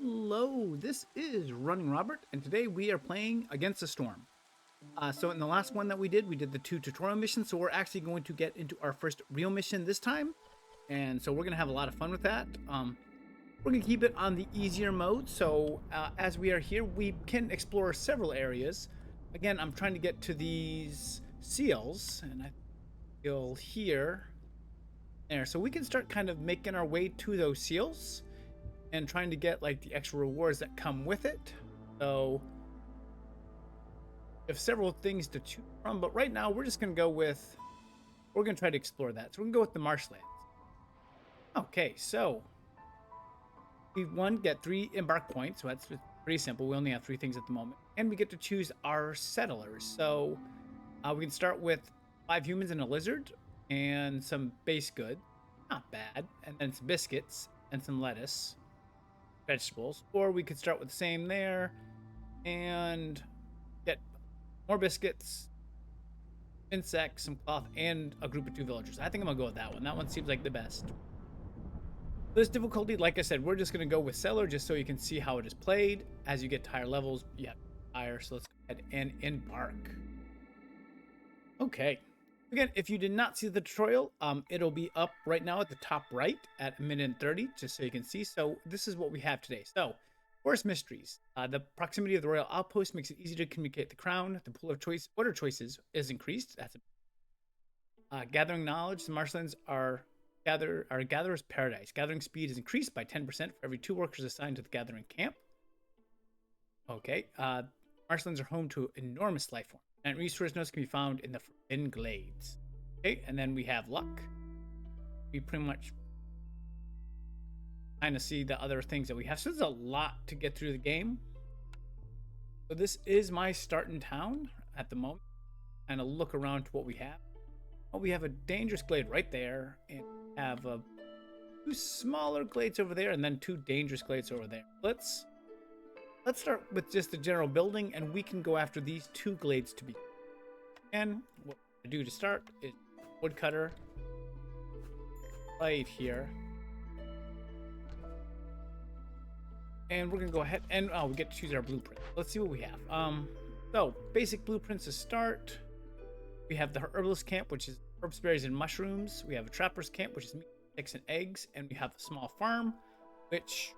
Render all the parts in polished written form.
Hello, this is RunningRobert, and today we are playing Against the Storm. So in the last one that we did the 2 tutorial missions, so we're actually going to get into our first real mission this time, and so we're going to have a lot of fun with that. We're going to keep it on the easier mode, so as we are here, we can explore several areas. Again, I'm trying to get to these seals, and I feel here, there, so we can start kind of making our way to those seals and trying to get like the extra rewards that come with it. So we have several things to choose from, but right now we're just gonna we're gonna try to explore that. So we're gonna go with the marshlands. Okay, so we get 3 embark points, so that's pretty simple. We only have 3 things at the moment, and we get to choose our settlers. So we can start with 5 humans and a lizard and some base goods, not bad, and then some biscuits and some lettuce, vegetables. Or we could start with the same there and get more biscuits, insects, some cloth, and a group of 2 villagers. I think I'm gonna go with that one. That one seems like the best. This difficulty, like I said, we're just gonna go with settler just so you can see how it is played. As you get to higher levels, you have higher. So let's go ahead and embark. Okay. Again, if you did not see the tutorial, it'll be up right now at the top right at 1:30, just so you can see. So this is what we have today. So, forest mysteries. The proximity of the royal outpost makes it easy to communicate the crown. The pool of order choices is increased. That's gathering knowledge. The marshlands are gatherer's paradise. Gathering speed is increased by 10% for every 2 workers assigned to the gathering camp. Okay. Marshlands are home to enormous life forms, and resource notes can be found in the forbidden glades. Okay, and then we have luck. We pretty much kind of see the other things that we have. So there's a lot to get through the game. So this is my starting town at the moment. Kind of look around to what we have. Well, we have a dangerous glade right there, and have 2 smaller glades over there, and then 2 dangerous glades over there. Let's start with just the general building, and we can go after these 2 glades to be. And what I do to start is woodcutter right here. And we're gonna go ahead and we get to choose our blueprint. Let's see what we have. So basic blueprints to start. We have the herbalist camp, which is herbs, berries, and mushrooms. We have a trapper's camp, which is meat, eggs, and eggs, and we have a small farm, which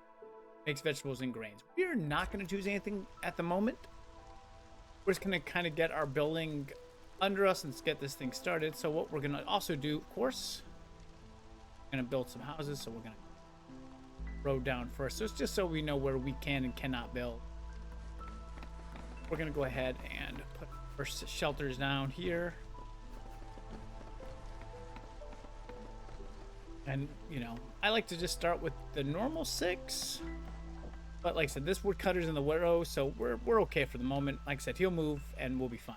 makes vegetables and grains. We are not going to choose anything at the moment. We're just going to kind of get our building under us and get this thing started. So what we're going to also do, of course, we're going to build some houses. So we're going to road down first. So it's just so we know where we can and cannot build. We're going to go ahead and put first shelters down here. And, you know, I like to just start with the normal 6. But like I said, this woodcutter's in the widow, so we're okay for the moment. Like I said, he'll move and we'll be fine.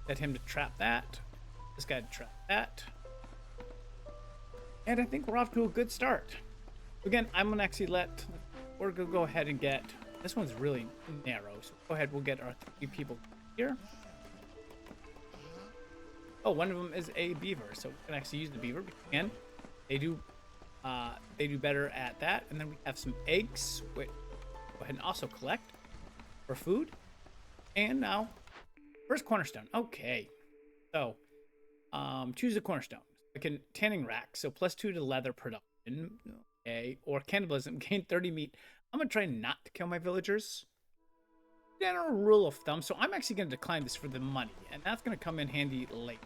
Set him to trap that. This guy to trap that. And I think we're off to a good start. Again, I'm gonna actually we're gonna go ahead and get, this one's really narrow, so go ahead, we'll get our 3 people here. Oh, one of them is a beaver, so we can actually use the beaver. Again, they do better at that. And then we have some eggs, which go ahead and also collect for food. And now, first cornerstone. Okay, so choose a cornerstone. I can tanning rack, so +2 to leather production. Okay, or cannibalism, gain 30 meat. I'm gonna try not to kill my villagers. General rule of thumb. So I'm actually gonna decline this for the money, and that's gonna come in handy later.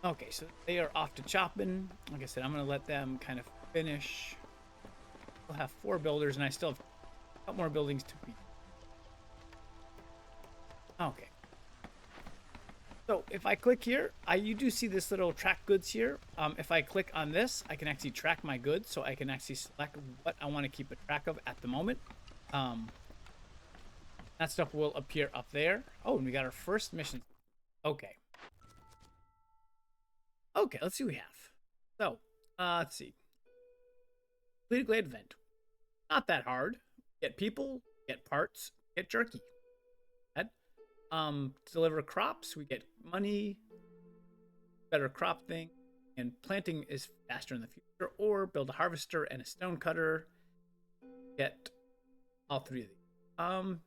Okay, so they are off to chopping. Like I said, I'm going to let them kind of finish. We'll have 4 builders, and I still have a couple more buildings to be. Okay. So if I click here, you do see this little track goods here. If I click on this, I can actually track my goods, so I can actually select what I want to keep a track of at the moment. That stuff will appear up there. Oh, and we got our first mission. Okay. Okay, let's see what we have. So, let's see. Complete a glade event. Not that hard. Get people, get parts, get jerky. Deliver crops, we get money, better crop thing, and planting is faster in the future. Or build a harvester and a stone cutter. get all three of these.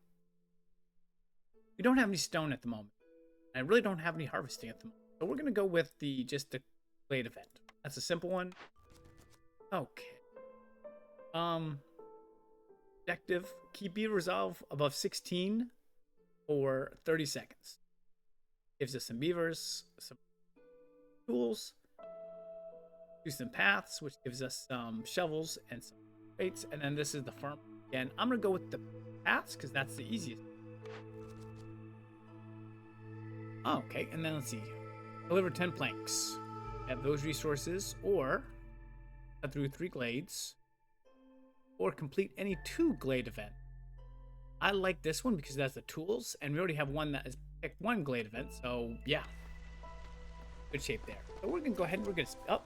We don't have any stone at the moment. I really don't have any harvesting at the moment. So we're gonna go with just the glade event. That's a simple one. Okay. Objective, keep beaver resolve above 16 for 30 seconds. Gives us some beavers, some tools, do some paths, which gives us some shovels and some crates, and then this is the farm. Again, I'm gonna go with the paths because that's the easiest. Okay, and then let's see. Deliver 10 planks. Have those resources, or cut through 3 glades, or complete any 2 glade event. I like this one because it has the tools, and we already have one that has picked 1 glade event, so yeah. Good shape there. So we're gonna go ahead and we're gonna, oh,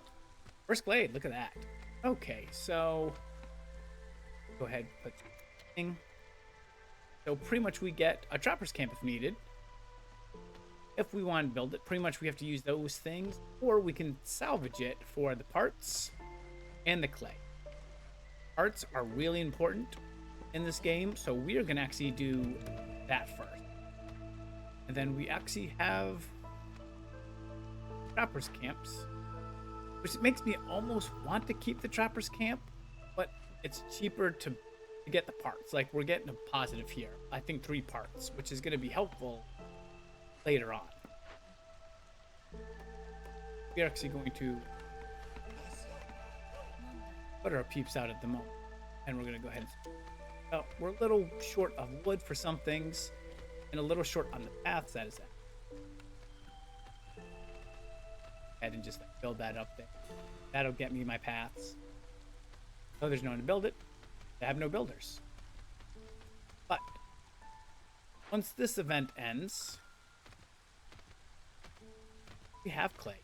first glade, look at that. Okay, so go ahead, put thing. So pretty much we get a trapper's camp if needed. If we want to build it, pretty much we have to use those things, or we can salvage it for the parts and the clay. Parts are really important in this game, so we are going to actually do that first. And then we actually have trappers camps, which makes me almost want to keep the trappers camp, but it's cheaper to get the parts. Like, we're getting a positive here. I think 3 parts, which is going to be helpful later on. We're actually going to put our peeps out at the moment, and we're going to go ahead and we're a little short of wood for some things and a little short on the paths. That is that. Ahead and just build that up there. That'll get me my paths. So there's no one to build it. I have no builders. But once this event ends, we have clay.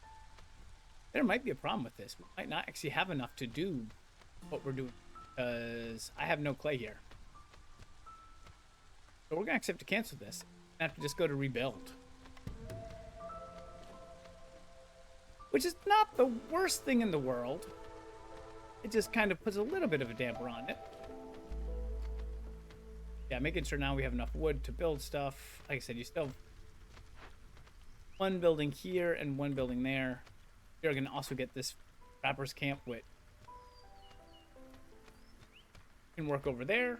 There might be a problem with this. We might not actually have enough to do what we're doing because I have no clay here. So we're gonna actually have to cancel this. I have to just go to rebuild, which is not the worst thing in the world. It just kind of puts a little bit of a damper on it. Yeah, making sure now we have enough wood to build stuff. Like I said, you still have 1 building here and 1 building there. You're gonna also get this trappers camp, which can work over there,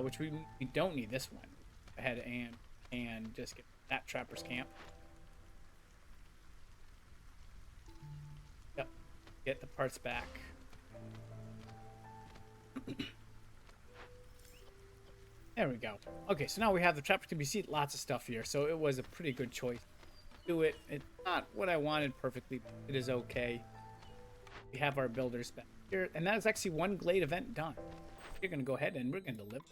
which we don't need this one. Go ahead and just get that trappers camp. Yep, get the parts back. There we go. Okay, so now we have the trappers camp. You see lots of stuff here, so it was a pretty good choice. Do it. It's not what I wanted perfectly, but it is okay. We have our builders back here, and that is actually 1 glade event done. You're gonna go ahead and we're gonna deliver.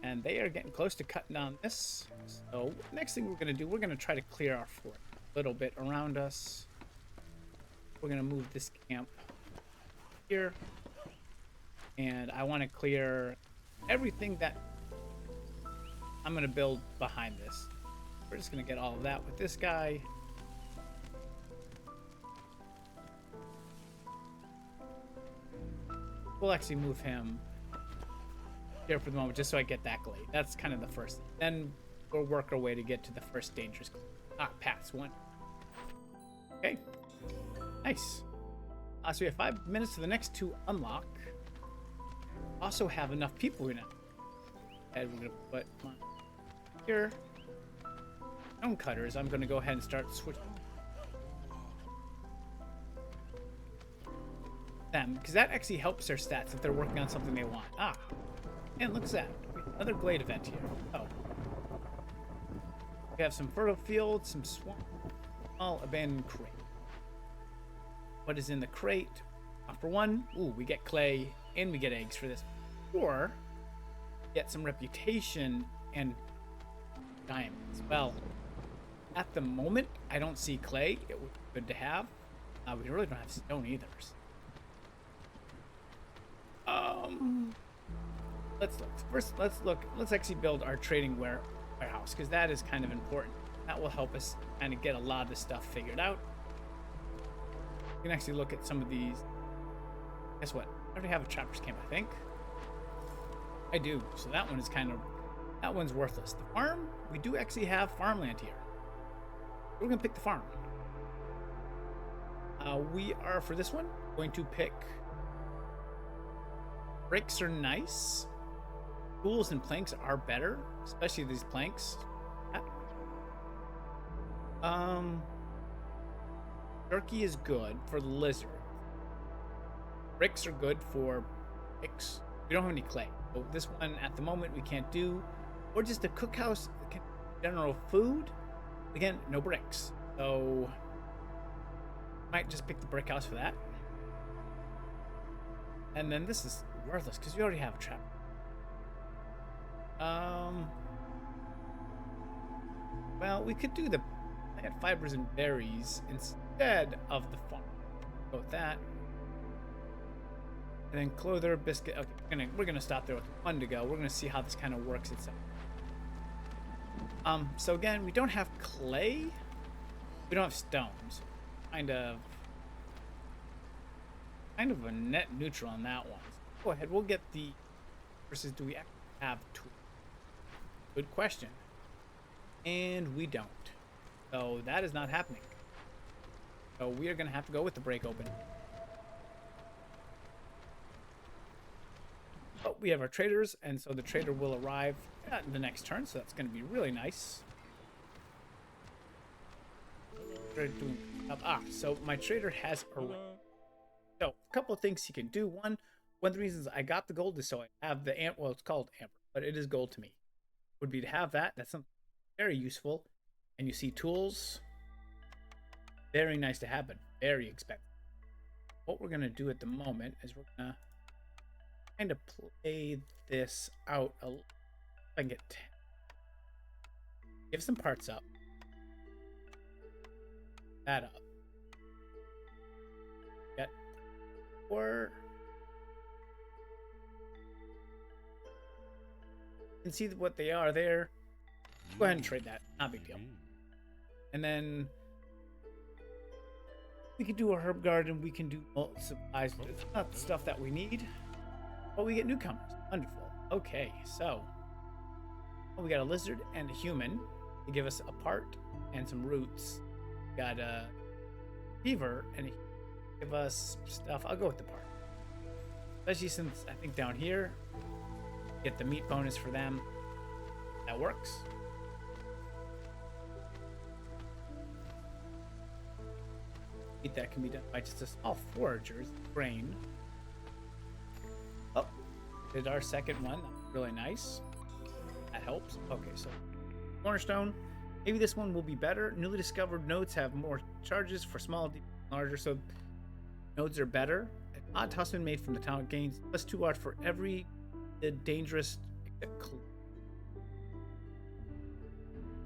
And they are getting close to cutting down this. So next thing we're gonna do, we're gonna try to clear our fort a little bit around us. We're gonna move this camp here, and I want to clear everything that I'm gonna build behind this. We're just gonna get all of that with this guy. We'll actually move him here for the moment, just so I get that glade. That's kind of the first thing. Then we'll work our way to get to the first dangerous glade. Paths 1. Okay, nice. So we have 5 minutes to the next 2 unlock. Also have enough people now. And we're gonna put one here. Stone cutters. I'm gonna go ahead and start switching them, because that actually helps their stats if they're working on something they want. And look at that. Another glade event here. Oh. We have some fertile fields, some swamp, small abandoned crate. What is in the crate? For 1, ooh, we get clay and we get eggs for this. Or get some reputation and diamonds. Well, at the moment, I don't see clay. It would be good to have. We really don't have stone either. Let's look. First, let's actually build our trading warehouse, because that is kind of important. That will help us kind of get a lot of this stuff figured out. You can actually look at some of these Guess what? I already have a trapper's camp, I think. I do. So that one is that one's worthless. The farm, we do actually have farmland here. We're going to pick the farm. We are, for this one, going to pick... Bricks are nice. Tools and planks are better, especially these planks. Turkey is good for the lizard. Bricks are good for bricks. We don't have any clay. So this one, at the moment, we can't do. Or just a cookhouse, general food. Again, no bricks. So, might just pick the brick house for that. And then this is worthless because we already have a trap. Well, we could do the plant fibers and berries instead of the farm. Go with that. And then clother, biscuit. Okay, we're gonna stop there with one to go. We're gonna see how this kind of works itself. So again, we don't have clay. We don't have stones. Kind of a net neutral on that one. So go ahead. We'll get the versus. Do we actually have tools? Good question. And we don't. So that is not happening. So we are gonna have to go with the break open. But we have our traders, and so the trader will arrive at the next turn, so that's going to be really nice. So my trader has arrived. So a couple of things he can do. One of the reasons I got the gold is so I have the amp. Well, it's called amber, but it is gold to me. Would be to have that. That's something very useful. And you see tools. Very nice to have, but very expensive. What we're going to do at the moment is we're going to kind of play this out a little. If I can get 10. Give some parts up. That up. Get 4. You can see what they are there. Go ahead and trade that. Not a big deal. And then we can do a herb garden. We can do supplies. It's not the stuff that we need. Oh, we get newcomers. Wonderful. Okay, so we got a lizard and a human to give us a part and some roots. We got a beaver and a give us stuff. I'll go with the part. Especially since I think down here, get the meat bonus for them. That works. Meat that can be done by just a small forager's grain. Oh, did our second one. That's really nice. That helps. Okay, so cornerstone. Maybe this one will be better. Newly discovered nodes have more charges for small, deep, larger, so nodes are better. An odd talisman made from the talent gains +2 art for every dangerous clue.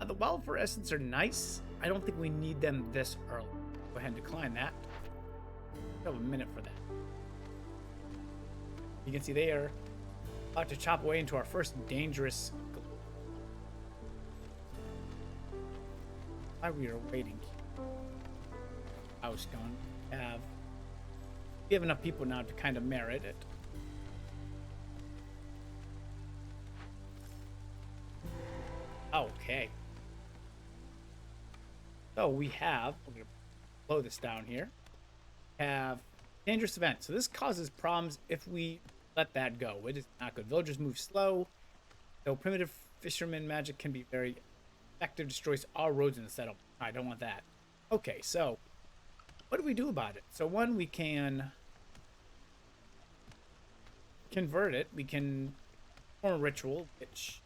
The wildfire essence are nice. I don't think we need them this early. Go ahead and decline that. We have a minute for that. You can see they are about to chop away into our first dangerous glue. While we are waiting, house going. We have enough people now to kind of merit it. Okay. So we have, we're going to blow this down here, have dangerous event. So this causes problems if we let that go. It is not good. Villagers move slow. So primitive fisherman magic can be very effective, destroys all roads in the settlement. I don't want that. Okay, so what do we do about it? So one, we can convert it. We can form a ritual, which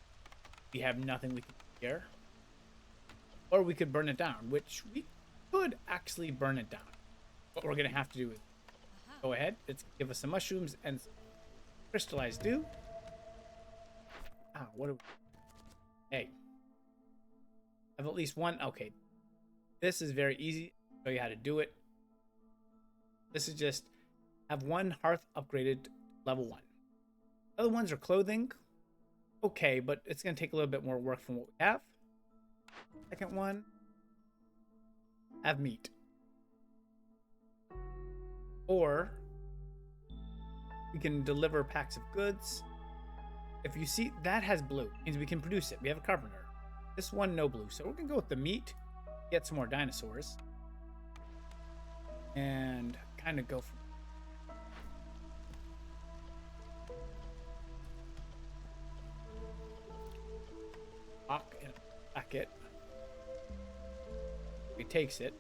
we have nothing we can do here. Or we could burn it down, which we could actually burn it down. What we're going to have to do is go ahead. Let's give us some mushrooms and some crystallized dew. What do we... Hey. I have at least one. Okay. This is very easy. I'll show you how to do it. This is just have one hearth upgraded to level 1. Other ones are clothing. Okay, but it's going to take a little bit more work from what we have. Second one, have meat. Or We can deliver packs of goods. If you see, that has blue. Means we can produce it. We have a carpenter. This one, no blue. So we're going to go with the meat. Get some more dinosaurs. And kind of go from rock in a bucket. He takes it.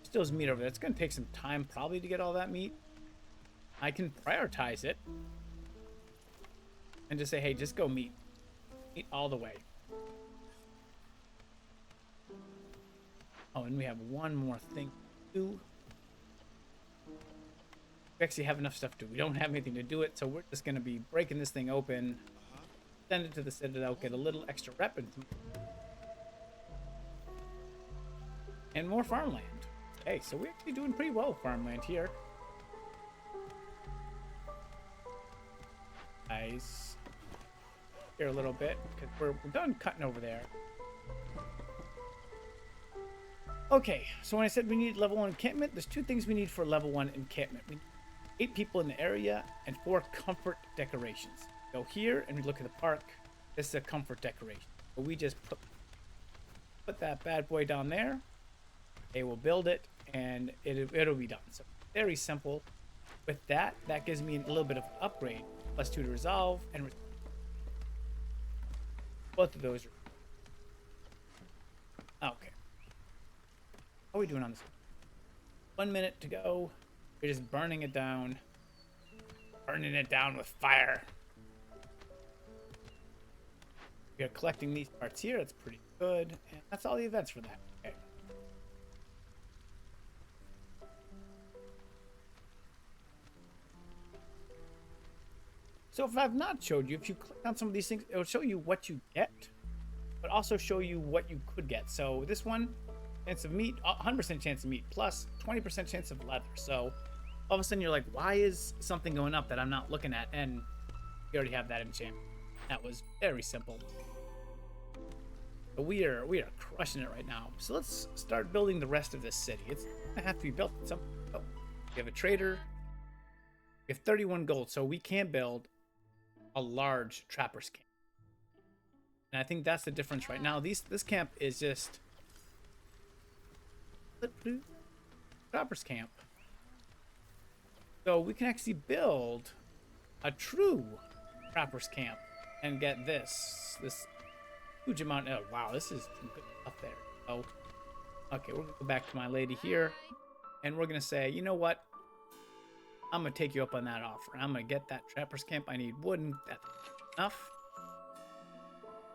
Still has meat over there. It's going to take some time probably to get all that meat. I can prioritize it and just say, hey, just go meat. Meat all the way. Oh, and we have one more thing to do. We actually have enough stuff to do. We don't have anything to do it, so we're just going to be breaking this thing open, send it to the Citadel, get a little extra rep, and more farmland. Okay, so we're actually doing pretty well with farmland here. Guys, here a little bit, because we're done cutting over there. Okay, so when I said we need level 1 encampment, there's 2 things we need for level 1 encampment. We need 8 people in the area and 4 comfort decorations. Go here and we look at the park. This is a comfort decoration. So we just put that bad boy down there. They will build it and it'll be done. So very simple. With that gives me a little bit of an upgrade. +2 to resolve and both of those are okay. How are we doing on this? 1 minute to go. We're just burning it down. Burning it down with fire. We are collecting these parts here. That's pretty good. And that's all the events for that. Okay. So if I've not showed you, if you click on some of these things, it'll show you what you get, but also show you what you could get. So this one, chance of meat, 100% chance of meat, plus 20% chance of leather. So all of a sudden you're like, why is something going up that I'm not looking at? And we already have that enchantment. That was very simple. But we are crushing it right now. So let's start building the rest of this city. It's gonna have to be built at some point. Oh, we have a trader. We have 31 gold, so we can build a large trapper's camp. And I think that's the difference right now. This camp is just trapper's camp. So we can actually build a true trapper's camp and get this huge amount. Oh wow, this is some good stuff there. Oh, okay, we're gonna go back to my lady here, and we're gonna say, you know what? I'm gonna take you up on that offer. I'm gonna get that trapper's camp. I need wood, and that's enough.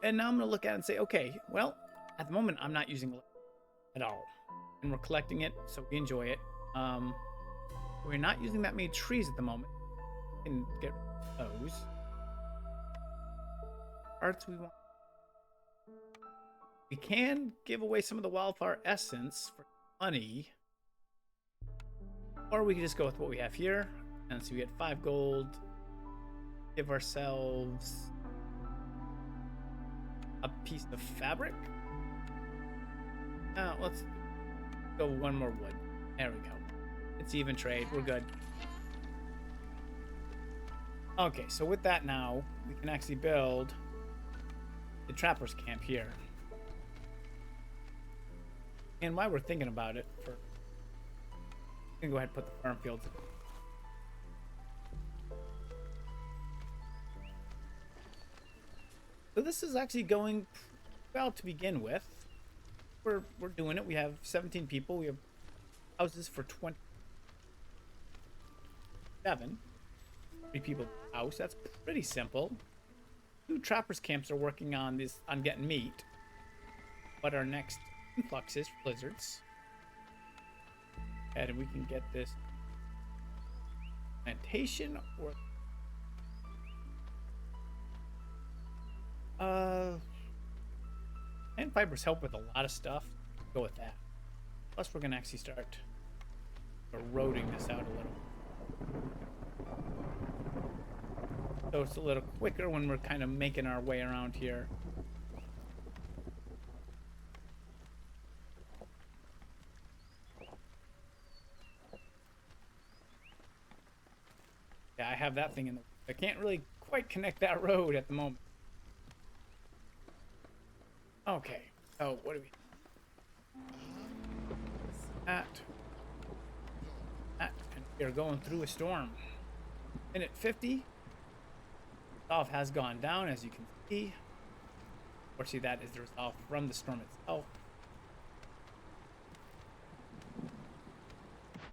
And now I'm gonna look at it and say, okay, well, at the moment I'm not using it at all, and we're collecting it, so we enjoy it. We're not using that many trees at the moment. We can get those parts we want. We can give away some of the wildfire essence for money. Or we can just go with what we have here. And so we get 5 gold. Give ourselves a piece of fabric. Let's go 1 more wood. There we go. It's even trade. We're good. Okay, so with that now, we can actually build the trapper's camp here. And while we're thinking about it, I'm gonna go ahead and put the farm fields in. So this is actually going well to begin with. We're doing it. We have 17 people. We have houses for 27. 3 people per house. That's pretty simple. 2 trappers camps are working on getting meat. What our next influx is for lizards. And we can get this plantation or and fibers help with a lot of stuff. Go with that. Plus we're gonna actually start eroding this out a little. So it's a little quicker when we're kind of making our way around here. I have that thing in the... I can't really quite connect that road at the moment. Okay, so what do we... That. And we are going through a storm. Minute 50. Resolve has gone down, as you can see. Unfortunately, that is the resolve from the storm itself.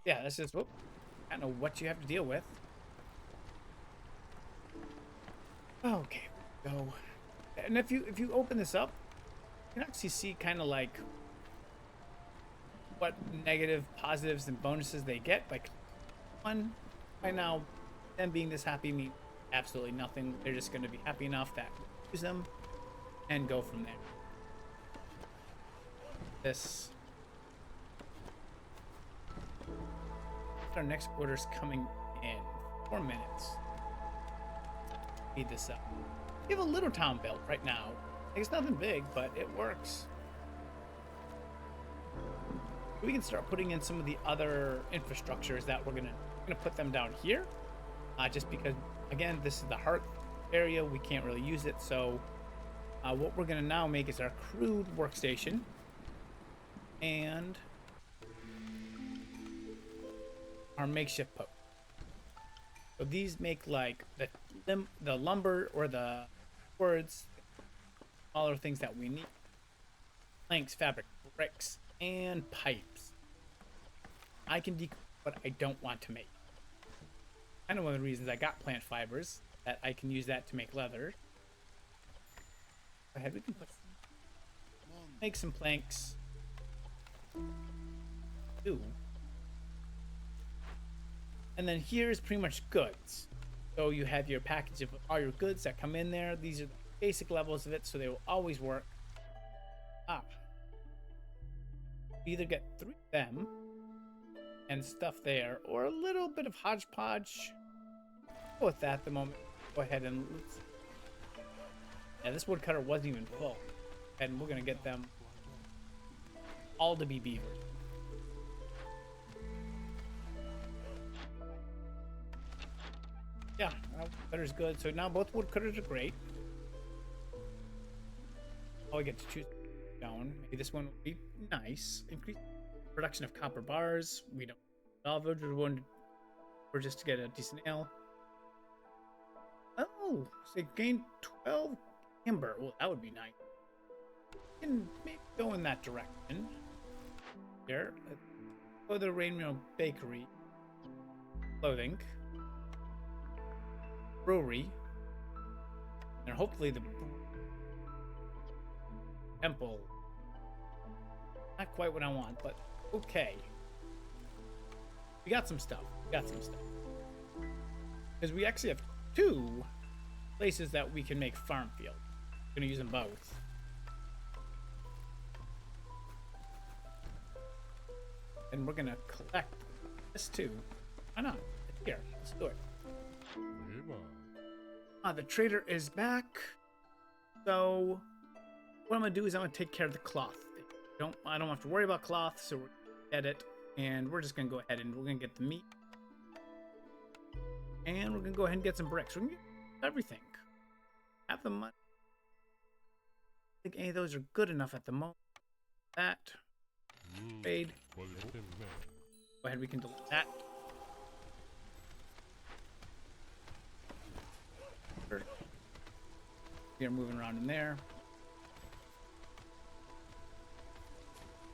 Yeah, that's just, whoop. I don't know what you have to deal with. Okay, go. And if you open this up, you can actually see kind of like what negative, positives, and bonuses they get. Like, one, right now, them being this happy means absolutely nothing. They're just going to be happy enough that we use them and go from there. This. Our next order's coming in 4 minutes. Speed this up. We have a little town built right now. It's nothing big, but it works. We can start putting in some of the other infrastructures that we're gonna put them down here. Just because, again, this is the heart area. We can't really use it. So what we're gonna now make is our crude workstation. And our makeshift post. So these make like the lumber or the boards, all the things that we need. Planks, fabric, bricks, and pipes. I can decode what I don't want to make. Kind of one of the reasons I got plant fibers, that I can use that to make leather. Go ahead, we can make some planks. Ooh. And then here's pretty much goods. So you have your package of all your goods that come in there. These are the basic levels of it, so they will always work. You either get 3 of them and stuff there, or a little bit of hodgepodge. Go with that at the moment. Go ahead and let's... Yeah, this woodcutter wasn't even full. And we're gonna get them all to be beavers. Yeah, woodcutter's good. So now both woodcutters are great. Oh, I get to choose down. Maybe this one would be nice. Increase production of copper bars. We don't salvage. We're just to get a decent ale. Oh, so gain 12 timber. Well, that would be nice. We can maybe go in that direction. Here. Go to the Rainbow Bakery. Clothing. Brewery. And hopefully the temple. Not quite what I want, but okay. We got some stuff. Because we actually have 2 places that we can make farm field. We're gonna use them both. And we're gonna collect this too. Why not? Here, let's do it. The trader is back. So what I'm gonna do is I'm gonna take care of the cloth. I don't have to worry about cloth, so we're gonna get it, and we're just gonna go ahead and we're gonna get the meat, and we're gonna go ahead and get some bricks. We're gonna get everything. Have the money. I think any of those are good enough at the moment. That trade. Go ahead, we can delete that. We are moving around in there.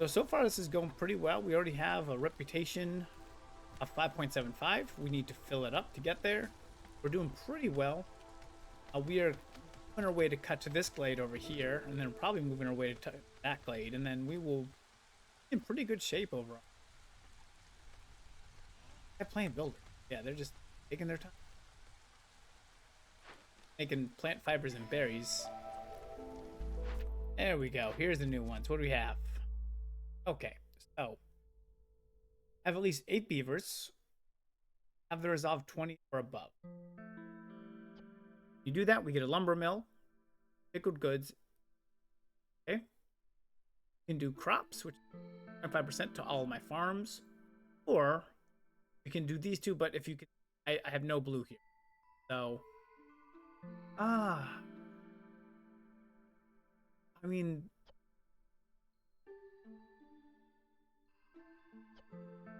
So far this is going pretty well. We already have a reputation of 5.75. We need to fill it up to get there. We're doing pretty well. We are on our way to cut to this glade over here, and then probably moving our way to that glade, and then we will be in pretty good shape overall. I'm playing builder. Yeah, they're just taking their time. Making plant fibers and berries. There we go. Here's the new ones. What do we have? Okay, so I have at least 8 beavers. Have the resolve 20 or above. You do that, we get a lumber mill, pickled goods. Okay. You can do crops, which is 25% to all of my farms, or we can do these 2. But if you can, I have no blue here. So, ah, I mean,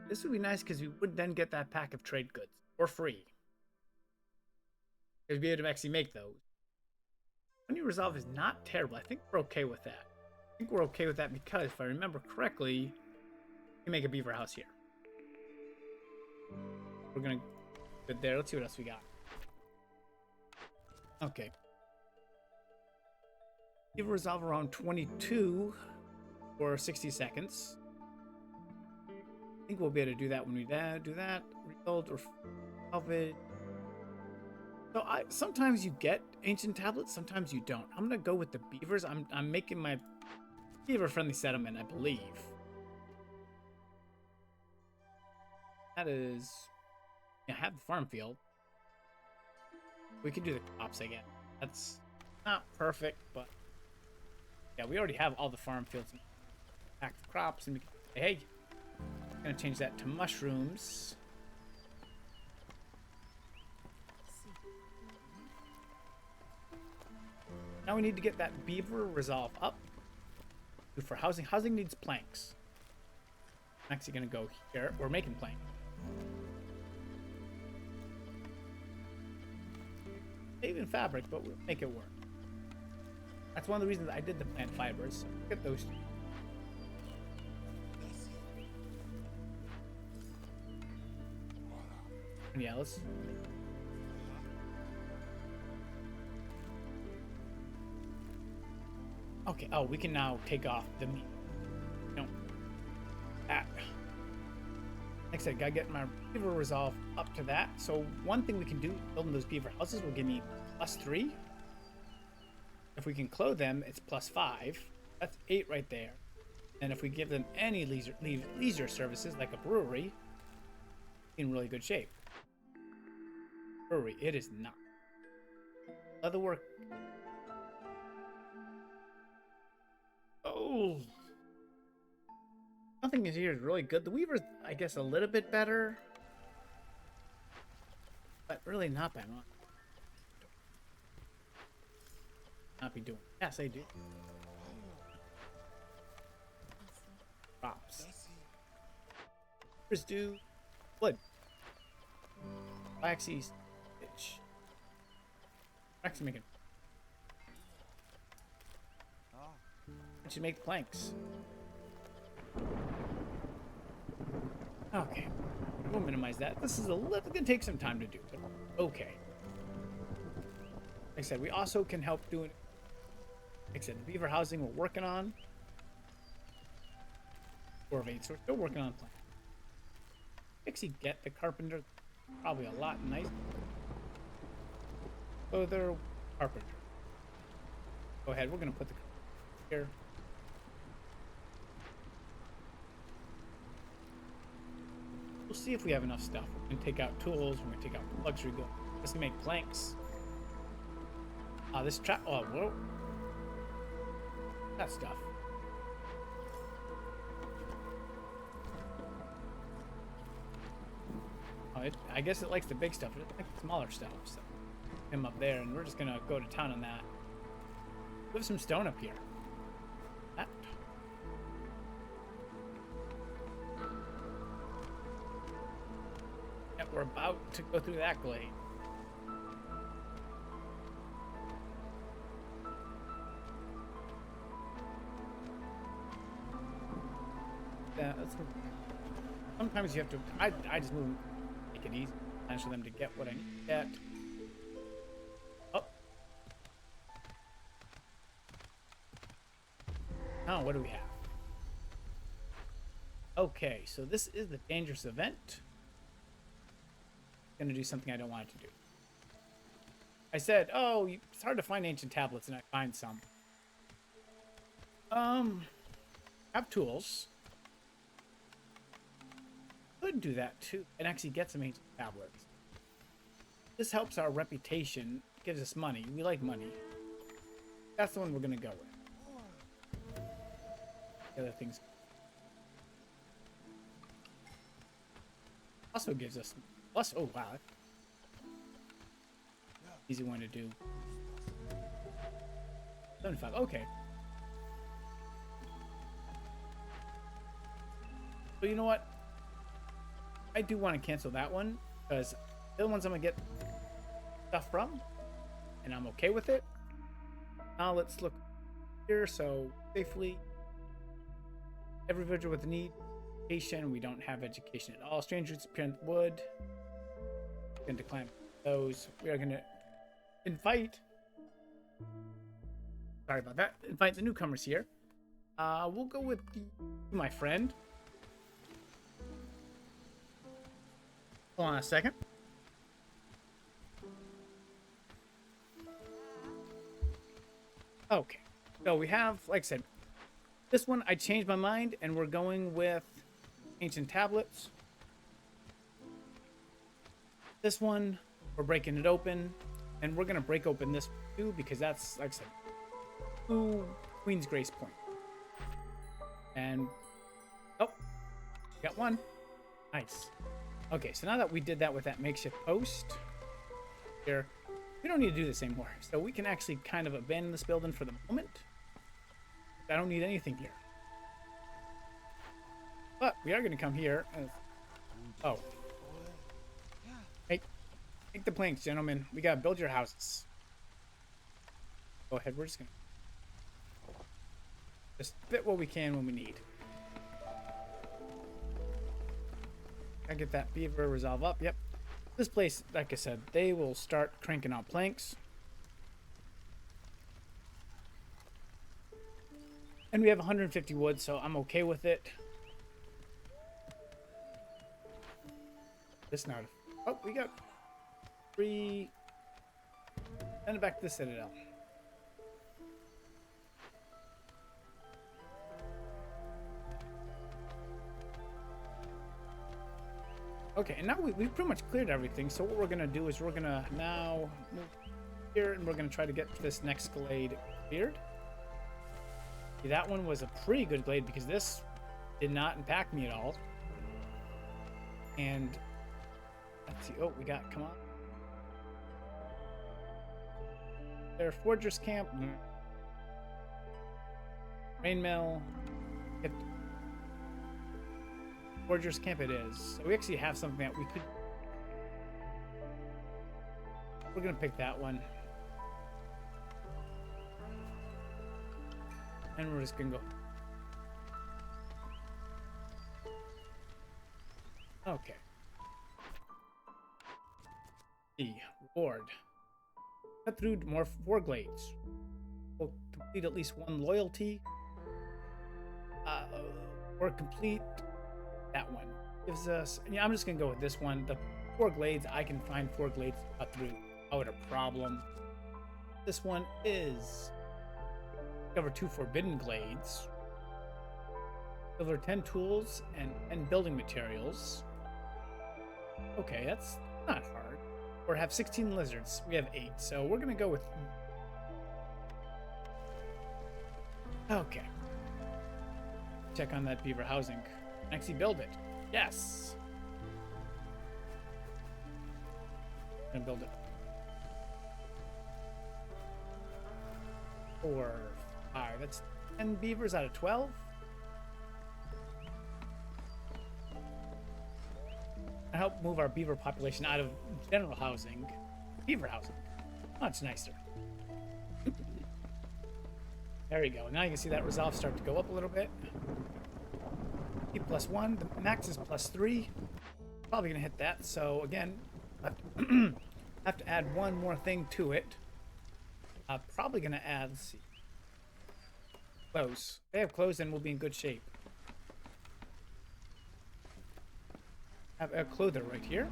this would be nice because we would then get that pack of trade goods for free. We'd be able to actually make those. Money resolve is not terrible. I think we're okay with that. I think we're okay with that because if I remember correctly, we can make a beaver house here. We're gonna put there. Let's see what else we got. Okay. Beaver resolve around 22 for 60 seconds. I think we'll be able to do that when we do that. Rebuild or salvage. So sometimes you get ancient tablets, sometimes you don't. I'm gonna go with the beavers. I'm making my beaver-friendly settlement, I believe. That is, I have the farm field. We can do the crops again. That's not perfect, but yeah, we already have all the farm fields and packed crops, and we can say, hey, I'm gonna change that to mushrooms. Now we need to get that beaver resolve up. For housing, housing needs planks. I'm actually gonna go here. We're making plank. Even fabric, but we'll make it work. That's one of the reasons I did the plant fibers. So look at those two. And yeah, let's. Okay, oh, we can now take off the meat. No. That. Like I said, gotta get my beaver resolve up to that. So one thing we can do, building those beaver houses will give me +3. If we can clothe them, it's +5. That's 8 right there. And if we give them any leisure services, like a brewery, in really good shape. Brewery, it is not. Leatherwork. Oh, nothing in here is really good. The weaver's, I guess, a little bit better, but really not bad. Not be doing. Yes, I do. Crops. Beavers do wood. Flaxseed stitch. Actually, making. I should make planks. Okay, we'll minimize that. This is gonna take some time to do, but okay. Like I said, we also can help doing. Like I said, the beaver housing we're working on. 4 of 8, so we're still working on planks. Actually, get the carpenter probably a lot nicer. So they're carpenter. Go ahead. We're gonna put the here. We'll see if we have enough stuff. We're going to take out tools. We're going to take out luxury goods. Let's make planks. This trap. Oh, whoa. That stuff. Oh, I guess it likes the big stuff. It doesn't like the smaller stuff. So, him up there, and we're just going to go to town on that. We have some stone up here. That. We're about to go through that glade. Yeah, sometimes you have to. I just move, make it easy, for them to get what I need to get. Oh. Now what do we have? Okay, so this is the dangerous event. Gonna do something I don't want it to do. I said, oh, it's hard to find ancient tablets, and I find some. Have tools. Could do that too, and actually get some ancient tablets. This helps our reputation, gives us money. We like money. That's the one we're gonna go with. The other things also gives us plus. Oh wow. Easy one to do. 75. Okay. So you know what? I do want to cancel that one because the other ones I'm gonna get stuff from, and I'm okay with it. Now let's look here. So safely, every villager with a need, education. We don't have education at all. Strangers appear in the wood. Going to climb those. We are gonna invite. Sorry about that. Invite the newcomers here. We'll go with my friend. Hold on a second. Okay. So we have, like I said, this one I changed my mind and we're going with ancient tablets. This one, we're breaking it open. And we're going to break open this too because that's, like I said, 2 Queen's Grace point. And, oh, got 1. Nice. Okay, so now that we did that with that makeshift post here, we don't need to do this anymore. So we can actually kind of abandon this building for the moment. I don't need anything here. But we are going to come here. Oh. Make the planks, gentlemen. We got to build your houses. Go ahead. We're just going to just fit what we can when we need. I get that beaver resolve up. Yep. This place, like I said, they will start cranking out planks. And we have 150 wood, so I'm okay with it. This now. Oh, we got 3. Send it back to the Citadel. Okay, and now we've pretty much cleared everything. So what we're going to do is we're going to now move here and we're going to try to get this next glade cleared. See, that one was a pretty good glade because this did not impact me at all. And let's see. Oh, we got, come on. There, Forger's Camp. Rain Mill. Forger's Camp it is. So we actually have something that we could... We're going to pick that one. And we're just going to go. Okay. Reward. Cut through more 4 glades. We'll complete at least 1 loyalty. Or complete... That one gives us, yeah, I'm just gonna go with this one. The 4 glades, I can find 4 glades to cut through without a problem. This one is discover 2 forbidden glades, discover 10 tools and building materials. Okay, that's not hard. Or have 16 lizards. We have 8, so we're gonna go with. Okay. Check on that beaver housing. Actually build it. Yes. And build it. 4, 5. That's 10 beavers out of 12. I help move our beaver population out of general housing. Beaver housing. Much nicer. There you go. Now you can see that resolve start to go up a little bit. +1, the max is +3. Probably gonna hit that. So again, have to add 1 more thing to it. Probably gonna add, let's see, clothes. If they have clothes, then we'll be in good shape. Have a clother right here.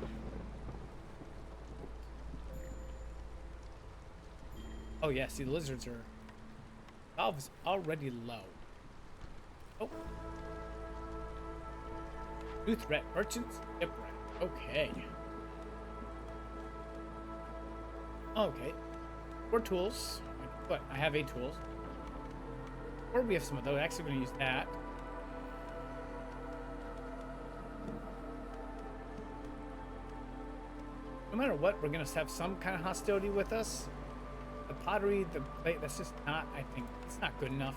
Oh yeah, see the lizards are valves already low. Oh. New threat, merchants, shipwreck. Okay. Okay. 4 tools. But I have 8 tools. Or we have some of those. Actually, going to use that. no matter what, we're gonna have some kind of hostility with us. The pottery, the plate, that's just not, I think, it's not good enough.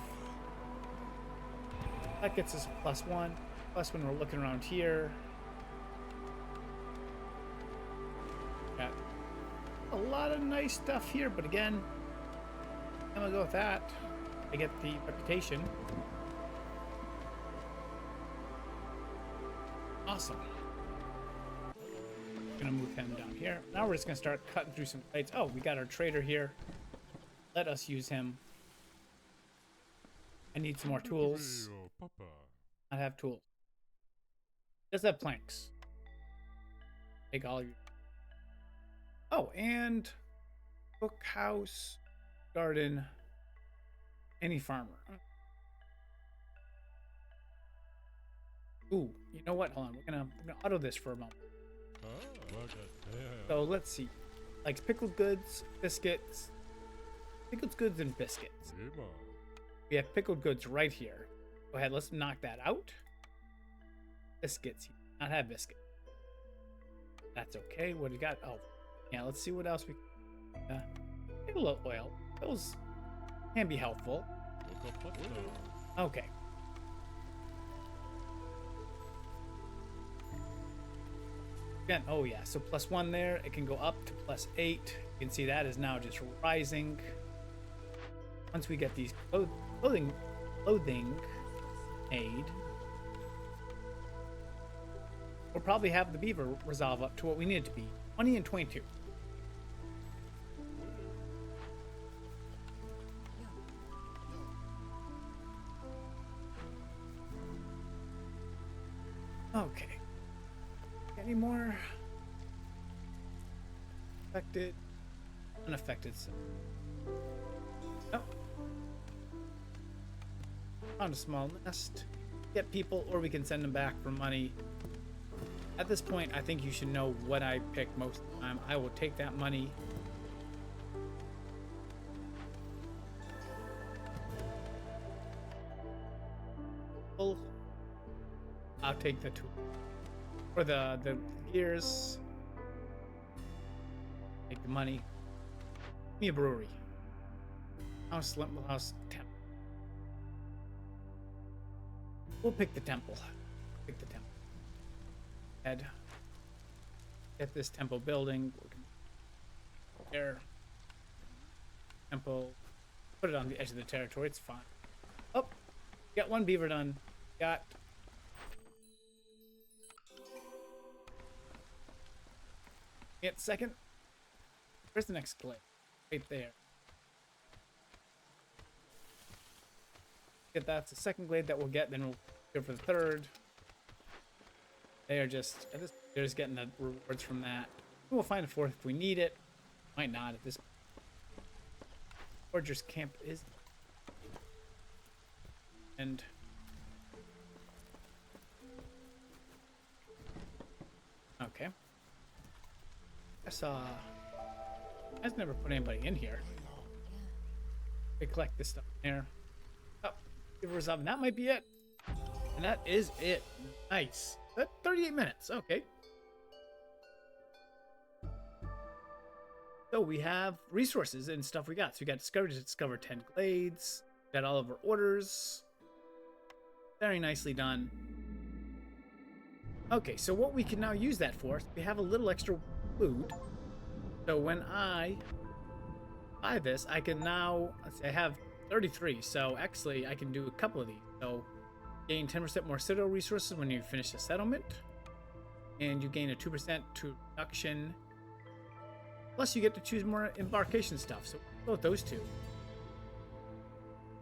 That gets us +1. Plus when we're looking around here. Got a lot of nice stuff here, but again, I'm gonna go with that. I get the reputation. Awesome. Gonna move him down here. Now we're just gonna start cutting through some plates. Oh, we got our trader here. Let us use him. I need some more tools. I have tools. Does have planks. Take all your. Oh, and cookhouse, garden, any farmer. Ooh, you know what? Hold on, we're gonna auto this for a moment. So let's see, like pickled goods, biscuits, pickled goods and biscuits. We have pickled goods right here. Go ahead, let's knock that out. Biscuits, not have biscuits. That's okay. What do you got? Oh, yeah. Let's see what else we. Take a little oil. Those can be helpful. Okay. Again, oh yeah, so +1 there. It can go up to +8. You can see that is now just rising. Once we get these clothing aid, we'll probably have the beaver resolve up to what we need it to be. 20 and 22. Okay. Any more affected, unaffected? Oh, found a small nest. Get people, or we can send them back for money. At this point, I think you should know what I pick most of the time. I will take that money. I'll take the tool. Or the gears. Take the money. Give me a brewery. House temple. We'll pick the temple. Pick the temple. Head. Get this temple building. There. Temple. Put it on the edge of the territory. It's fine. Oh, got one beaver done. Got. Get second. Where's the next glade? Right there. Get that's the second glade that we'll get. Then we'll go for the third. They are just they're just getting the rewards from that. We'll find a fourth if we need it. Might not at this point. Forger's camp is. And okay. I saw. I've never put anybody in here. They collect this stuff in here. Oh, give us up. That might be it. And that is it. Nice. That 38 minutes. Okay. So we have resources and stuff we got. So we got discover 10 glades. Got all of our orders. Very nicely done. Okay, so what we can now use that for, we have a little extra food. So when I buy this, I can now, let's see, I have 33. So actually I can do a couple of these. So gain 10% more citadel resources when you finish the settlement. And you gain a 2% to reduction. Plus you get to choose more embarkation stuff. So we'll go with those two.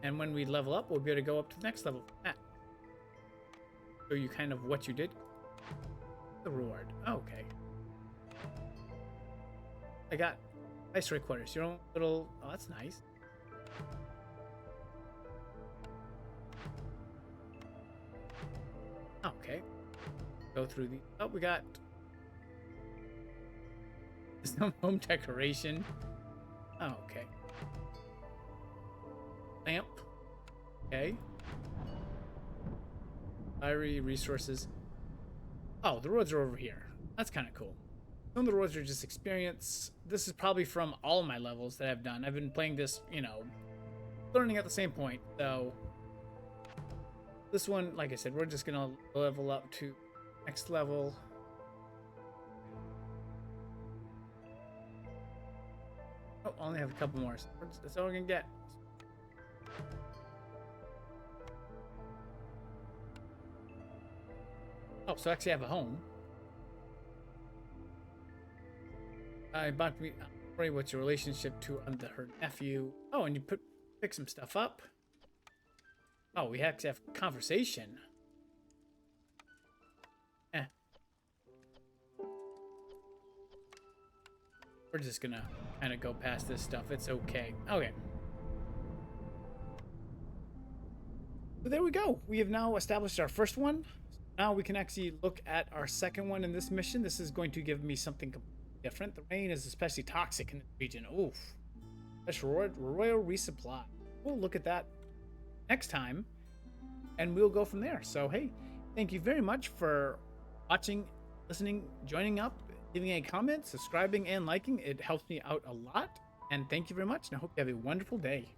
And when we level up, we'll be able to go up to the next level from that. Show you kind of what you did. The reward. Oh, okay. I got Viceroy quarters. Your own little. Oh, that's nice. Okay. Go through the. Oh, we got some home decoration. Oh, okay. Lamp. Okay. Fiery resources. Oh, the roads are over here. That's kind of cool. Some of the rewards are just experience. This is probably from all of my levels that I've done. I've been playing this, you know, learning at the same point. So this one, like I said, we're just gonna level up to next level. Oh, only have a couple more. So that's all we're gonna get. Oh, so actually I have a home. About me. What's your relationship to her nephew? Oh, and you pick some stuff up. Oh, we actually have conversation. Eh. We're just gonna kind of go past this stuff. It's okay. Okay. So there we go. We have now established our first one. Now we can actually look at our second one in this mission. This is going to give me something completely different. The rain is especially toxic in the region. Oof. Special royal resupply. We'll look at that next time, and we'll go from there. So, hey, thank you very much for watching, listening, joining up, leaving a comment, subscribing, and liking. It helps me out a lot. And thank you very much, and I hope you have a wonderful day.